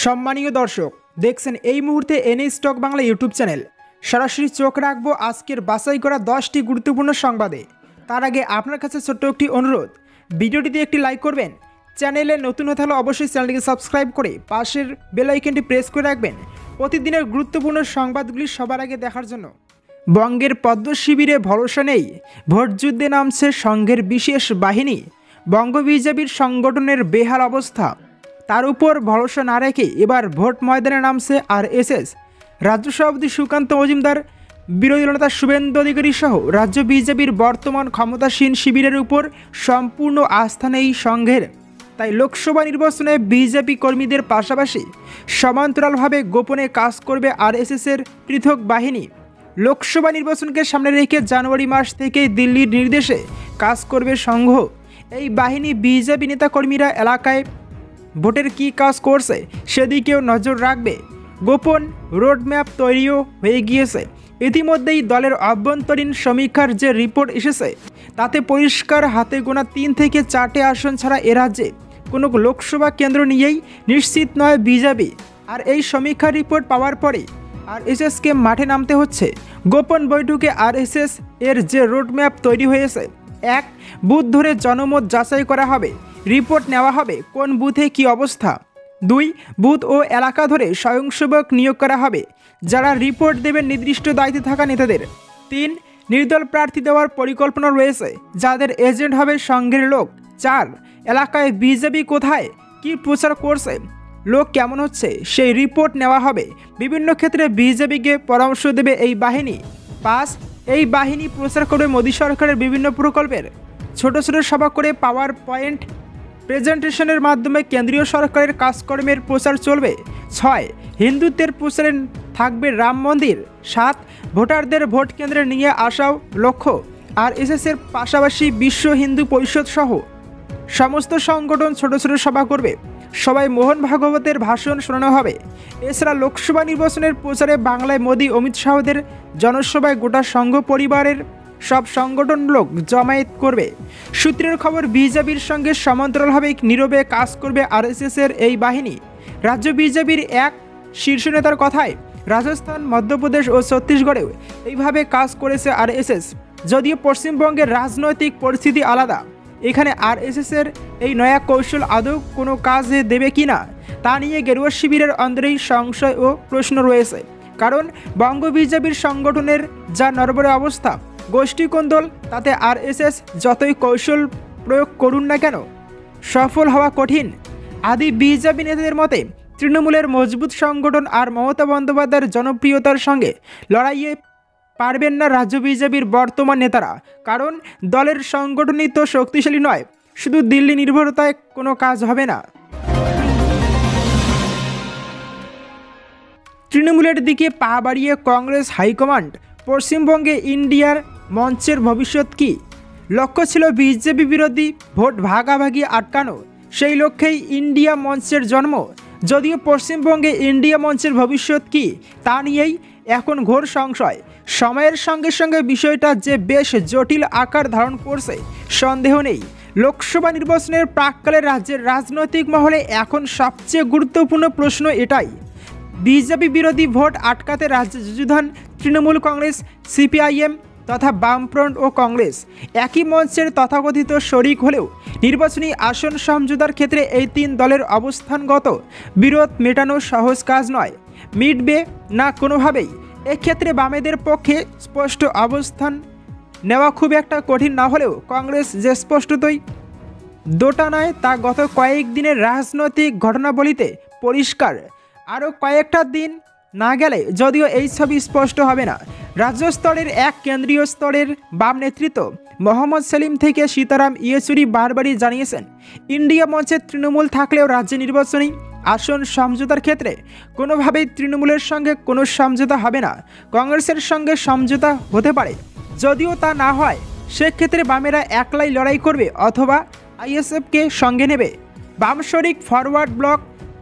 সম্মানীয় দর্শক, দেখছেন এই মুহূর্তে N A stock Bangla YouTube channel. সরাসরি চোখ রাখবো আজকের বাছাই করা 10টি গুরুত্বপূর্ণ সংবাদে। তার আগে আপনার কাছে ছোট্ট একটি অনুরোধ, ভিডিওটিতে একটি লাইক করবেন। চ্যানেলে নতুন হতে হলে অবশ্যই চ্যানেলটিকে সাবস্ক্রাইব করে পাশের বেল আইকনটি প্রেস করে রাখবেন প্রতিদিনের গুরুত্বপূর্ণ সংবাদগুলি সবার আগে দেখার জন্য। বঙ্গের পদ্ম শিবিরে ভরসা নেই, ভোটযুদ্ধে নামছে সংঘের বিশেষ বাহিনী। বঙ্গ বিজেপির সংগঠনের বেহাল অবস্থা, তার উপর ভরসা না রেখে এবার ভোট ময়দানে নামছে আরএসএস। রাজ্য সভাপতি সুকান্ত মজুমদার, বিরোধী নেতা শুভেন্দু অধিকারী সহ রাজ্য বিজেপির বর্তমান ক্ষমতাসীন শিবিরের উপর সম্পূর্ণ আস্থা নেই সংঘের। তাই লোকসভা নির্বাচনে বিজেপি কর্মীদের পাশাপাশি সমান্তরালভাবে গোপনে কাজ করবে আরএসএসের পৃথক বাহিনী। লোকসভা নির্বাচনকে সামনে রেখে জানুয়ারি মাস থেকেই দিল্লির নির্দেশে কাজ করবে সংঘ। এই বাহিনী বিজেপি নেতাকর্মীরা এলাকায় ভোটের কী কাজ করছে সেদিকেও নজর রাখবে। গোপন রোডম্যাপ তৈরিও হয়ে গিয়েছে। ইতিমধ্যেই দলের অভ্যন্তরীণ সমীক্ষার যে রিপোর্ট এসেছে তাতে পরিষ্কার, হাতে গোনা 3 থেকে 4টে আসন ছাড়া এ রাজ্যে কোনো লোকসভা কেন্দ্র নিয়েই নিশ্চিত নয় বিজেপি। আর এই সমীক্ষার রিপোর্ট পাওয়ার পরে আরএসএসকে মাঠে নামতে হচ্ছে। গোপন বৈঠকে আরএসএস এর যে রোডম্যাপ তৈরি হয়েছে, 1 বুথ ধরে জনমত যাচাই করা হবে, রিপোর্ট নেওয়া হবে কোন বুথে কী অবস্থা। 2 বুথ ও এলাকা ধরে স্বয়ংসেবক নিয়োগ করা হবে যারা রিপোর্ট দেবেন নির্দিষ্ট দায়িত্বে থাকা নেতাদের। 3 নির্দল প্রার্থী দেওয়ার পরিকল্পনা রয়েছে যাদের এজেন্ট হবে সংঘের লোক। 4 এলাকায় বিজেপি কোথায় কি প্রচার করছে, লোক কেমন হচ্ছে সেই রিপোর্ট নেওয়া হবে। বিভিন্ন ক্ষেত্রে বিজেপিকে পরামর্শ দেবে এই বাহিনী। 5 এই বাহিনী প্রচার করবে মোদী সরকারের বিভিন্ন প্রকল্পের। ছোট ছোট সভা করে পাওয়ার পয়েন্ট প্রেজেন্টেশনের মাধ্যমে কেন্দ্রীয় সরকারের কাজকর্মের প্রচার চলবে। 6 হিন্দুত্বের প্রচারে থাকবে রাম মন্দির। 7 ভোটারদের ভোট কেন্দ্রে নিয়ে আসাও লক্ষ্য। আরএসএসের পাশাপাশি বিশ্ব হিন্দু পরিষদ সহ সমস্ত সংগঠন ছোট ছোট সভা করবে। সবাই মোহন ভাগবতের ভাষণ শোনানো হবে। এছাড়া লোকসভা নির্বাচনের প্রচারে বাংলায় মোদী অমিত শাহদের জনসভায় গোটা সংঘ পরিবারের সব সংগঠন লোক জমায়েত করবে। সূত্রের খবর, বিজেপির সঙ্গে সমান্তরালভাবে নীরবে কাজ করবে আরএসএসের এই বাহিনী। রাজ্য বিজেপির এক শীর্ষ নেতার কথায় রাজস্থান, মধ্যপ্রদেশ ও ছত্তিশগড়েও এইভাবে কাজ করেছে আরএসএস। যদিও পশ্চিমবঙ্গের রাজনৈতিক পরিস্থিতি আলাদা, এখানে আরএসএসের এই নয়া কৌশল আদৌ কোনো কাজে দেবে কি না তা নিয়ে গেরুয়া শিবিরের অন্দরেই সংশয় ও প্রশ্ন রয়েছে। কারণ বঙ্গ বিজেপির সংগঠনের যা নড়বড়ে অবস্থা, গোষ্ঠী কোন্দল, তাতে আরএসএস যতই কৌশল প্রয়োগ করুন না কেন সফল হওয়া কঠিন। আদি বিজেপি নেতাদের মতে তৃণমূলের মজবুত সংগঠন আর মমতা বন্দ্যোপাধ্যায়ের জনপ্রিয়তার সঙ্গে লড়াইয়ে পারবেন না রাজ্য বিজেপির বর্তমান নেতারা। কারণ দলের সংগঠনই তো শক্তিশালী নয়, শুধু দিল্লি নির্ভরতায় কোনো কাজ হবে না। তৃণমূলের দিকে পা বাড়িয়ে কংগ্রেস হাইকমান্ড, পশ্চিমবঙ্গে ইন্ডিয়ার মঞ্চের ভবিষ্যৎ কী? লক্ষ্য ছিল বিজেপি বিরোধী ভোট ভাগাভাগি আটকানো, সেই লক্ষ্যেই ইন্ডিয়া মঞ্চের জন্ম। যদিও পশ্চিমবঙ্গে ইন্ডিয়া মঞ্চের ভবিষ্যৎ কী তা নিয়েই এখন ঘোর সংশয়। সময়ের সঙ্গে সঙ্গে বিষয়টা যে বেশ জটিল আকার ধারণ করছে সন্দেহ নেই। লোকসভা নির্বাচনের প্রাক্কালে রাজ্যের রাজনৈতিক মহলে এখন সবচেয়ে গুরুত্বপূর্ণ প্রশ্ন এটাই, বিজেপি বিরোধী ভোট আটকাতে রাজ্যে যুযুধান তৃণমূল কংগ্রেস, সিপিআইএম তথা বামফ্রন্ট ও কংগ্রেস একই মঞ্চের তথাকথিত শরিক হলেও নির্বাচনী আসন সমঝোতার ক্ষেত্রে এই 3 দলের অবস্থানগত বিরোধ মেটানো সহজ কাজ নয়। মিটবে না কোনোভাবেই। এক্ষেত্রে বামেদের পক্ষে স্পষ্ট অবস্থান নেওয়া খুব একটা কঠিন না হলেও কংগ্রেস যে স্পষ্টতই দোটানায় তা গত কয়েকদিনের রাজনৈতিক ঘটনাবলিতে পরিষ্কার। আরও কয়েকটা দিন না গেলে যদিও এই ছবি স্পষ্ট হবে না। রাজ্য স্তরের এক কেন্দ্রীয় স্তরের বাম নেতৃত্ব মোহাম্মদ সেলিম থেকে সীতারাম ইয়েচুরি বারবারই জানিয়েছেন, ইন্ডিয়া মঞ্চে তৃণমূল থাকলেও রাজ্য নির্বাচনী আসন সমঝোতার ক্ষেত্রে কোনোভাবেই তৃণমূলের সঙ্গে কোনো সমঝোতা হবে না। কংগ্রেসের সঙ্গে সমঝোতা হতে পারে, যদিও তা না হয় সেক্ষেত্রে বামেরা একলাই লড়াই করবে অথবা আইএসএফকে সঙ্গে নেবে। বাম শরিক ফরওয়ার্ড ব্লক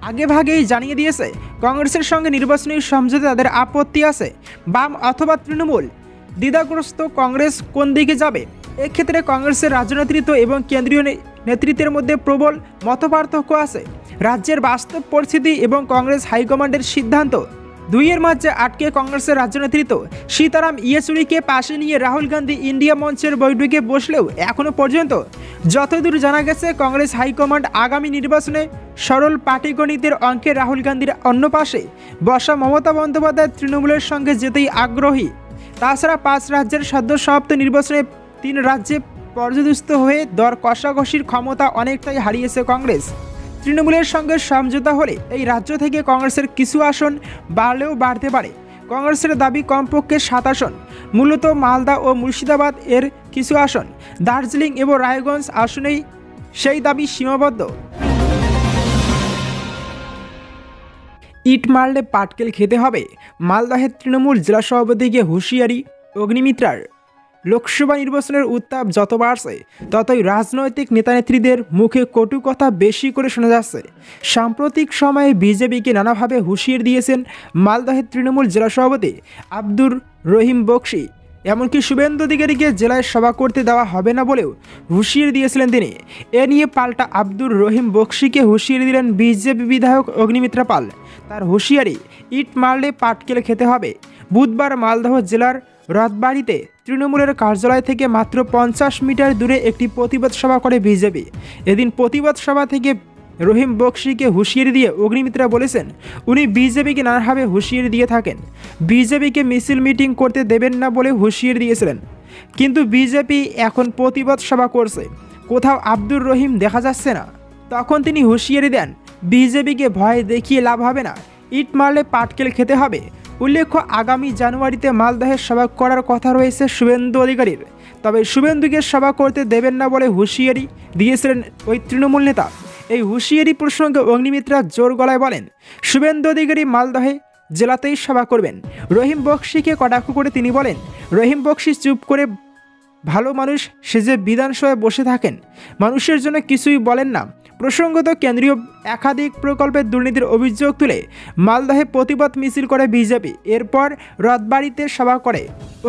আগেভাগেই জানিয়ে দিয়েছে কংগ্রেসের সঙ্গে নির্বাচনী সমঝোতা তাদের আপত্তি আছে। বাম অথবা তৃণমূল দ্বিধাগ্রস্ত কংগ্রেস কোন দিকে যাবে। এক্ষেত্রে কংগ্রেসের রাজ্য নেতৃত্ব এবং কেন্দ্রীয় নেতৃত্বের মধ্যে প্রবল মতপার্থক্য আছে। রাজ্যের বাস্তব পরিস্থিতি এবং কংগ্রেস হাইকমান্ডের সিদ্ধান্ত দুইয়ের মাঝে আটকে কংগ্রেসের রাজ্য নেতৃত্ব সীতারাম ইয়েচুরিকে পাশে নিয়ে রাহুল গান্ধী ইন্ডিয়া মঞ্চের বৈঠকে বসলেও এখনও পর্যন্ত যতদূর জানা গেছে কংগ্রেস হাইকমান্ড আগামী নির্বাচনে সরল পাটিগণিতের অঙ্কে রাহুল গান্ধীর অন্য পাশে বসা মমতা বন্দ্যোপাধ্যায় তৃণমূলের সঙ্গে যেতেই আগ্রহী। তাছাড়া 5 রাজ্যের সদ্য সমাপ্ত নির্বাচনে 3 রাজ্যে পর্যদস্ত হয়ে দর কষাকষির ক্ষমতা অনেকটাই হারিয়েছে কংগ্রেস। তৃণমূলের সঙ্গে সমঝোতা হলে এই রাজ্য থেকে কংগ্রেসের কিছু আসন বাড়লেও বাড়তে পারে। কংগ্রেসের দাবি কমপক্ষে 7 আসন, মূলত মালদা ও মুর্শিদাবাদ এর কিছু আসন, দার্জিলিং এবং রায়গঞ্জ আসনেই সেই দাবি সীমাবদ্ধ। ইট মারলে পাটকেল খেতে হবে, মালদহের তৃণমূল জেলা সভাপতিকে হুঁশিয়ারি অগ্নিমিত্রার। লোকসভা নির্বাচনের উত্তাপ যত বাড়ছে ততই রাজনৈতিক নেতানেত্রীদের মুখে কটু কথা বেশি করে শোনা যাচ্ছে। সাম্প্রতিক সময়ে বিজেপিকে নানাভাবে হুঁশিয়ারি দিয়েছেন মালদহের তৃণমূল জেলা সভাপতি আব্দুর রহিম বক্সি। এমনকি শুভেন্দু অধিকারীকে জেলায় সভা করতে দেওয়া হবে না বলেও হুঁশিয়ারি দিয়েছিলেন তিনি। এ নিয়ে পাল্টা আব্দুর রহিম বক্সিকে হুঁশিয়ারি দিলেন বিজেপি বিধায়ক অগ্নিমিত্রা পাল। তার হুঁশিয়ারি, ইট মারলে পাটকেল খেতে হবে। বুধবার মালদহ জেলার রথবাড়িতে তৃণমূলের কার্যালয় থেকে মাত্র 50 মিটার দূরে একটি প্রতিবাদ সভা করে বিজেপি। এদিন প্রতিবাদ সভা থেকে রহিম বক্সিকে হুঁশিয়ারি দিয়ে অগ্নিমিত্রা বলেছেন উনি বিজেপিকে নানাভাবে হুঁশিয়ারি দিয়ে থাকেন, বিজেপিকে মিছিল মিটিং করতে দেবেন না বলে হুঁশিয়ারি দিয়েছিলেন। কিন্তু বিজেপি এখন প্রতিবাদ সভা করছে, কোথাও আব্দুর রহিম দেখা যাচ্ছে না। তখন তিনি হুঁশিয়ারি দেন বিজেপিকে ভয় দেখিয়ে লাভ হবে না, ইট মারলে পাটকেল খেতে হবে। উল্লেখ্য, আগামী জানুয়ারিতে মালদহের সভা করার কথা রয়েছে শুভেন্দু অধিকারীর। তবে শুভেন্দুকে সভা করতে দেবেন না বলে হুঁশিয়ারি দিয়েছিলেন ওই তৃণমূল নেতা। এই হুঁশিয়ারি প্রসঙ্গে অগ্নিমিত্রা জোর গলায় বলেন শুভেন্দু অধিকারী মালদহে জেলাতেই সভা করবেন। রহিম বক্সিকে কটাক্ষ করে তিনি বলেন রহিম বক্সি চুপ করে ভালো মানুষ সেজে বিধানসভায় বসে থাকেন, মানুষের জন্য কিছুই বলেন না। প্রসঙ্গত কেন্দ্রীয় একাধিক প্রকল্পের দুর্নীতির অভিযোগ তুলে মালদহে প্রতিবাদ মিছিল করে বিজেপি, এরপর রথবাড়িতে সভা করে।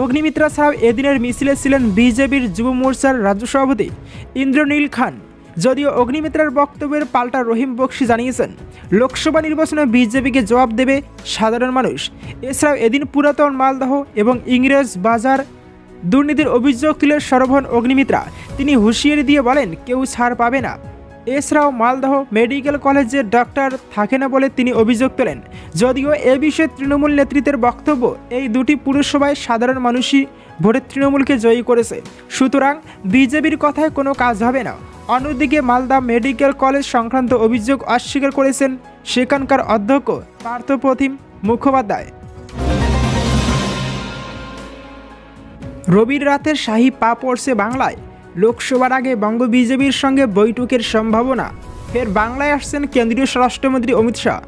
অগ্নিমিত্রা ছাড়াও এদিনের মিছিলে ছিলেন বিজেপির যুব মোর্চার রাজ্য সভাপতি ইন্দ্রনীল খান। যদিও অগ্নিমিত্রার বক্তব্যের পাল্টা রহিম বক্সি জানিয়েছেন লোকসভা নির্বাচনে বিজেপিকে জবাব দেবে সাধারণ মানুষ। এছাড়াও এদিন পুরাতন মালদহ এবং ইংরেজ বাজার দুর্নীতির অভিযোগ তুলে সরব হন অগ্নিমিত্রা। তিনি হুঁশিয়ারি দিয়ে বলেন কেউ ছাড় পাবে না। এছাড়াও মালদহ মেডিকেল কলেজে ডক্টর থাকে না বলে তিনি অভিযোগ তোলেন। যদিও এ বিষয়ে তৃণমূল নেতৃত্বের বক্তব্য এই দুটি পুরসভায় সাধারণ মানুষই ভোটে তৃণমূলকে জয়ী করেছে, সুতরাং বিজেপির কথায় কোনো কাজ হবে না। অন্যদিকে মালদা মেডিকেল কলেজ সংক্রান্ত অভিযোগ অস্বীকার করেছেন সেখানকার অধ্যক্ষ পার্থপ্রতিম মুখোপাধ্যায়। রবির রাতের শাহী পা পড়ছে বাংলায়। লোকসভার আগে বঙ্গ বিজেপির সঙ্গে বৈঠকের সম্ভাবনা। ফের বাংলায় আসছেন কেন্দ্রীয় স্বরাষ্ট্রমন্ত্রী অমিত শাহ।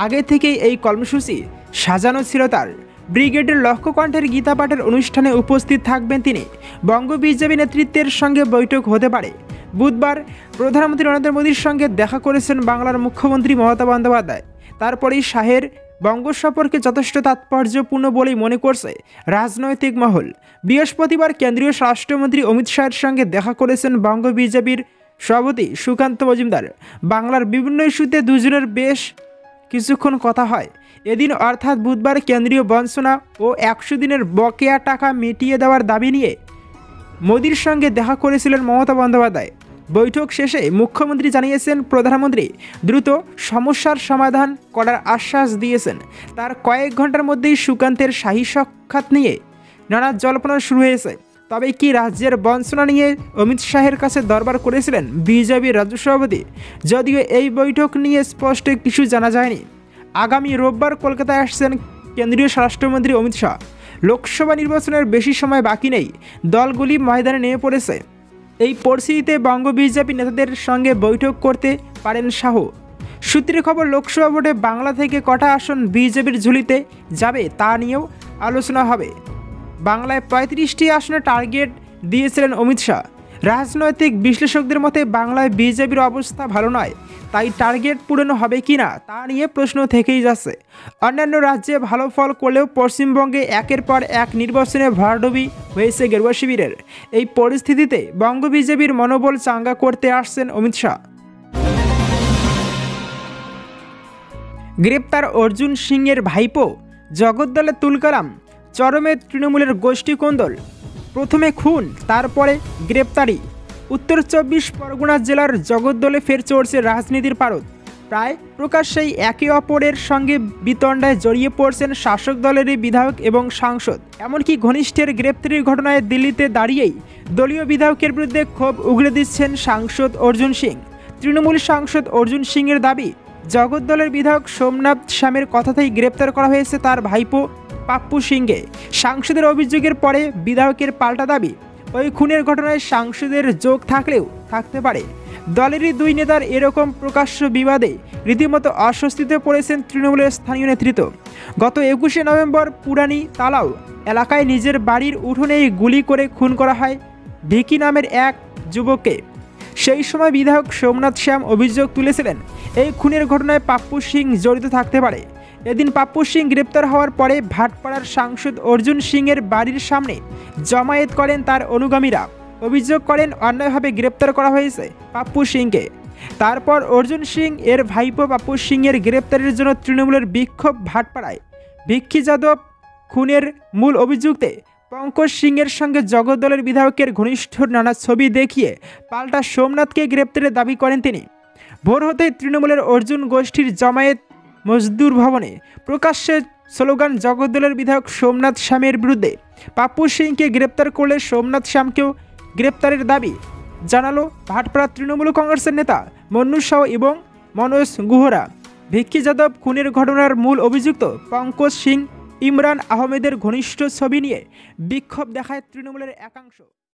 আগে থেকেই এই কর্মসূচি সাজানো ছিল তার। ব্রিগেডের লক্ষ্যকণ্ঠের গীতা পাঠের অনুষ্ঠানে উপস্থিত থাকবেন তিনি। বঙ্গ বিজেপি নেতৃত্বের সঙ্গে বৈঠক হতে পারে। বুধবার প্রধানমন্ত্রী নরেন্দ্র মোদীর সঙ্গে দেখা করেছেন বাংলার মুখ্যমন্ত্রী মমতা বন্দ্যোপাধ্যায়। তারপরেই শাহের বঙ্গ সফরকে যথেষ্ট তাৎপর্যপূর্ণ বলেই মনে করছে রাজনৈতিক মহল। বৃহস্পতিবার কেন্দ্রীয় স্বরাষ্ট্রমন্ত্রী অমিত শাহের সঙ্গে দেখা করেছেন বঙ্গ বিজেপির সভাপতি সুকান্ত মজুমদার। বাংলার বিভিন্ন ইস্যুতে দুজনের বেশ কিছুক্ষণ কথা হয়। এদিন অর্থাৎ বুধবার কেন্দ্রীয় বঞ্চনা ও 100 দিনের বকেয়া টাকা মিটিয়ে দেওয়ার দাবি নিয়ে মোদির সঙ্গে দেখা করেছিলেন মমতা বন্দ্যোপাধ্যায়। বৈঠক শেষে মুখ্যমন্ত্রী জানিয়েছেন প্রধানমন্ত্রী দ্রুত সমস্যার সমাধান করার আশ্বাস দিয়েছেন। তার কয়েক ঘন্টার মধ্যেই সুকান্তের শাহী সাক্ষাৎ নিয়ে নানা জল্পনা শুরু হয়েছে। তবে কি রাজ্যের বঞ্চনা নিয়ে অমিত শাহের কাছে দরবার করেছিলেন বিজেপির রাজ্য সভাপতি? যদিও এই বৈঠক নিয়ে স্পষ্ট কিছু জানা যায়নি। আগামী রোববার কলকাতায় আসছেন কেন্দ্রীয় স্বরাষ্ট্রমন্ত্রী অমিত শাহ। লোকসভা নির্বাচনের বেশি সময় বাকি নেই, দলগুলি ময়দানে নেমে পড়েছে। এই পরিস্থিতিতে বঙ্গ বিজেপি নেতাদের সঙ্গে বৈঠক করতে পারেন শাহ। সূত্রের খবর, লোকসভা ভোটে বাংলা থেকে কটা আসন বিজেপির ঝুলিতে যাবে তা নিয়েও আলোচনা হবে। বাংলায় 35টি আসনে টার্গেট দিয়েছিলেন অমিত শাহ। রাজনৈতিক বিশ্লেষকদের মতে বাংলায় বিজেপির অবস্থা ভালো নয়, তাই টার্গেট পূরণ হবে কি না তা নিয়ে প্রশ্ন থেকেই যাচ্ছে। অন্যান্য রাজ্যে ভালো ফল করলেও পশ্চিমবঙ্গে একের পর এক নির্বাচনে ভরাডুবি হয়েছে গেরুয়া শিবিরের। এই পরিস্থিতিতে বঙ্গ বিজেপির মনোবল চাঙ্গা করতে আসছেন অমিত শাহ। গ্রেপ্তার অর্জুন সিংয়ের ভাইপো জগদ্দলে তুলকালাম, চরমে তৃণমূলের গোষ্ঠী কোন্দল। প্রথমে খুন, তারপরে গ্রেপ্তারি। উত্তর 24 পরগনা জেলার জগদ্দলে ফের চড়ছে রাজনীতির পারদ। প্রায় প্রকাশ্যেই একে অপরের সঙ্গে বিতণ্ডায় জড়িয়ে পড়ছেন শাসক দলেরই বিধায়ক এবং সাংসদ। এমনকি ঘনিষ্ঠের গ্রেপ্তারির ঘটনায় দিল্লিতে দাঁড়িয়েই দলীয় বিধায়কের বিরুদ্ধে ক্ষোভ উগড়ে দিচ্ছেন সাংসদ অর্জুন সিং। তৃণমূল সাংসদ অর্জুন সিংয়ের দাবি, জগদ্দলের বিধায়ক সোমনাথ শ্যামের কথাতেই গ্রেপ্তার করা হয়েছে তার ভাইপো পাপ্পু সিংকে। সাংসদের অভিযোগের পরে বিধায়কের পাল্টা দাবি, ওই খুনের ঘটনায় সাংসদের যোগ থাকলেও থাকতে পারে। দলেরই দুই নেতার এরকম প্রকাশ্য বিবাদে রীতিমতো অস্বস্তিতে পড়েছেন তৃণমূলের স্থানীয় নেতৃত্ব। গত 21শে নভেম্বর পুরানি তালাও এলাকায় নিজের বাড়ির উঠোনেই গুলি করে খুন করা হয় ভিকি নামের এক যুবককে। সেই সময় বিধায়ক সোমনাথ শ্যাম অভিযোগ তুলেছিলেন, এই খুনের ঘটনায় পাপ্পু সিং জড়িত থাকতে পারে। এদিন পাপ্পু সিং গ্রেপ্তার হওয়ার পরে ভাটপাড়ার সাংসদ অর্জুন সিংয়ের বাড়ির সামনে জমায়েত করেন তার অনুগামীরা। অভিযোগ করেন অন্যায়ভাবে গ্রেপ্তার করা হয়েছে পাপ্পু সিংকে। তারপর অর্জুন সিং এর ভাইপো পাপ্পু সিংয়ের গ্রেপ্তারের জন্য তৃণমূলের বিক্ষোভ ভাটপাড়ায়। ভিকি যাদব খুনের মূল অভিযুক্তে পঙ্কজ সিংয়ের সঙ্গে জগদ্দলের বিধায়কের ঘনিষ্ঠ নানা ছবি দেখিয়ে পাল্টা সোমনাথকে গ্রেপ্তারের দাবি করেন তিনি। ভোর হতেই তৃণমূলের অর্জুন গোষ্ঠীর জমায়েত মজদুর ভবনে প্রকাশ্যে স্লোগান, জগদ্দলের বিধায়ক সোমনাথ শ্যামের বিরুদ্ধে। পাপ্পু সিংকে গ্রেপ্তার করলে সোমনাথ শ্যামকেও গ্রেপ্তারের দাবি জানালো ভাটপাড়া তৃণমূল কংগ্রেসের নেতা মন্নু সাউ এবং মনোজ গুহরা। ভিকি যাদব খুনের ঘটনার মূল অভিযুক্ত পঙ্কজ সিং ইমরান আহমেদের ঘনিষ্ঠ ছবি নিয়ে বিক্ষোভ দেখায় তৃণমূলের একাংশ।